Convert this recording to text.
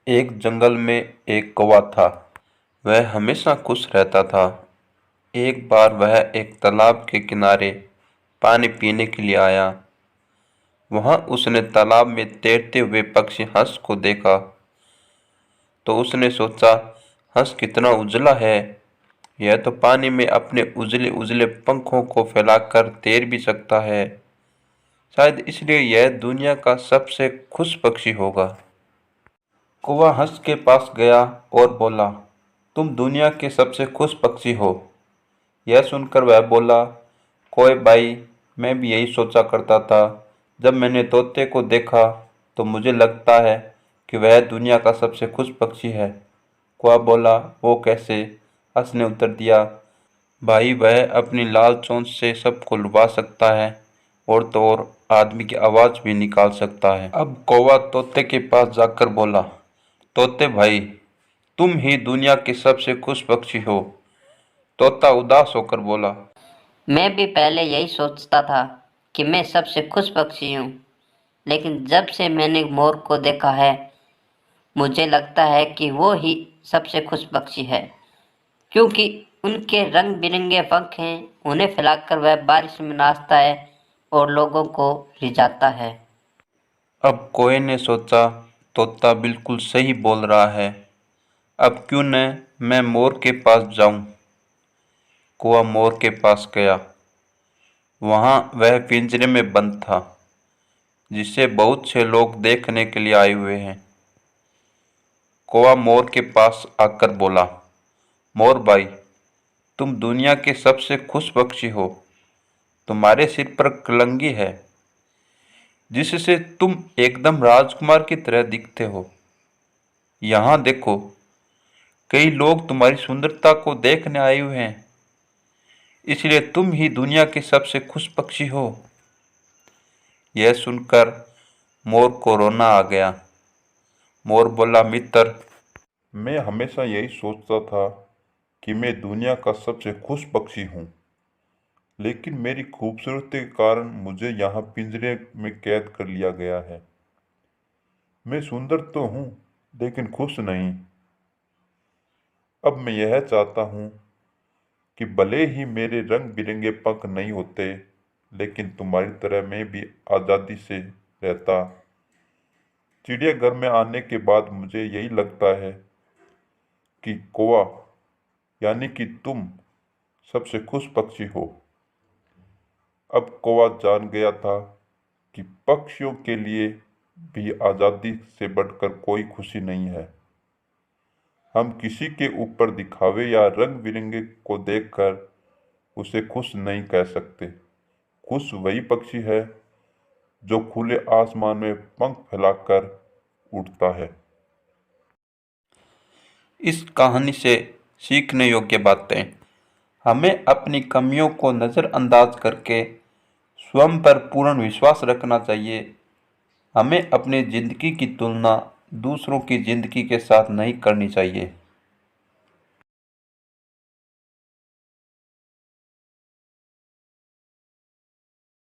एक जंगल में एक कौवा था। वह हमेशा खुश रहता था। एक बार वह एक तालाब के किनारे पानी पीने के लिए आया। वहां उसने तालाब में तैरते हुए पक्षी हंस को देखा। तो उसने सोचा, हंस कितना उजला है। यह तो पानी में अपने उजले उजले पंखों को फैलाकर तैर भी सकता है। शायद इसलिए यह दुनिया का सबसे खुश पक्षी होगा। कौवा हंस के पास गया और बोला, तुम दुनिया के सबसे खुश पक्षी हो। यह सुनकर वह बोला, कोई भाई, मैं भी यही सोचा करता था। जब मैंने तोते को देखा तो मुझे लगता है कि वह दुनिया का सबसे खुश पक्षी है। कौवा बोला, वो कैसे? हंस ने उत्तर दिया, भाई, वह अपनी लाल चोंच से सबको लुभा सकता है और तो और आदमी की आवाज़ भी निकाल सकता है। अब कौवा तोते के पास जाकर बोला, तोते भाई, तुम ही दुनिया के सबसे खुश पक्षी हो। तोता उदास होकर बोला, मैं भी पहले यही सोचता था कि मैं सबसे खुश पक्षी हूँ, लेकिन जब से मैंने मोर को देखा है, मुझे लगता है कि वो ही सबसे खुश पक्षी है, क्योंकि उनके रंग बिरंगे पंख हैं। उन्हें फैलाकर वह बारिश में नाचता है और लोगों को रिझाता है। अब कौवे ने सोचा, तोता बिल्कुल सही बोल रहा है। अब क्यों न मैं मोर के पास जाऊं। कौवा मोर के पास गया। वहां वह पिंजरे में बंद था, जिसे बहुत से लोग देखने के लिए आए हुए हैं। कौवा मोर के पास आकर बोला, मोर भाई, तुम दुनिया के सबसे खुश पक्षी हो। तुम्हारे सिर पर कलंगी है, जिससे तुम एकदम राजकुमार की तरह दिखते हो। यहाँ देखो, कई लोग तुम्हारी सुंदरता को देखने आए हुए हैं, इसलिए तुम ही दुनिया के सबसे खुश पक्षी हो। यह सुनकर मोर को रोना आ गया। मोर बोला, मित्र, मैं हमेशा यही सोचता था कि मैं दुनिया का सबसे खुश पक्षी हूँ, लेकिन मेरी खूबसूरती के कारण मुझे यहाँ पिंजरे में कैद कर लिया गया है। मैं सुंदर तो हूँ, लेकिन खुश नहीं। अब मैं यह चाहता हूँ कि भले ही मेरे रंग बिरंगे पंख नहीं होते, लेकिन तुम्हारी तरह मैं भी आज़ादी से रहता। चिड़ियाघर में आने के बाद मुझे यही लगता है कि कौवा, यानी कि तुम, सबसे खुश पक्षी हो। अब कौवा जान गया था कि पक्षियों के लिए भी आज़ादी से बढ़कर कोई खुशी नहीं है। हम किसी के ऊपर दिखावे या रंग बिरंगे को देखकर उसे खुश नहीं कह सकते। खुश वही पक्षी है जो खुले आसमान में पंख फैलाकर उड़ता है। इस कहानी से सीखने योग्य बातें, हमें अपनी कमियों को नज़रअंदाज करके स्वयं पर पूर्ण विश्वास रखना चाहिए। हमें अपनी ज़िंदगी की तुलना दूसरों की ज़िंदगी के साथ नहीं करनी चाहिए।